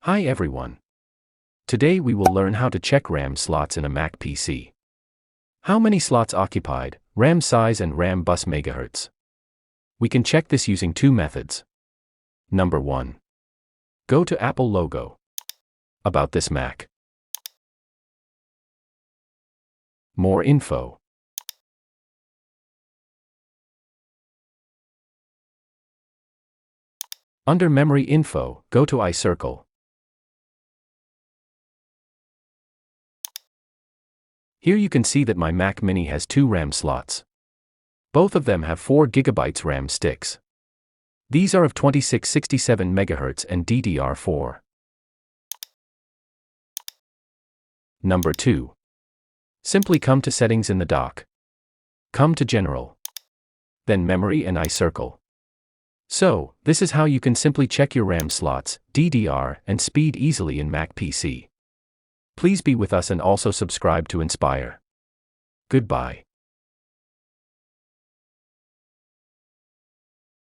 Hi everyone. Today we will learn how to check RAM slots in a Mac PC. How many slots occupied, RAM size and RAM bus megahertz. We can check this using two methods. Number 1. Go to Apple logo. About this Mac. More info. Under Memory Info, go to iCircle. Here you can see that my Mac Mini has 2 RAM slots. Both of them have 4 GB RAM sticks. These are of 2667 MHz and DDR4. Number 2. Simply come to Settings in the dock. Come to General. Then Memory and iCircle. So, this is how you can simply check your RAM slots, DDR, and speed easily in Mac PC. Please be with us and also subscribe to Inspire. Goodbye.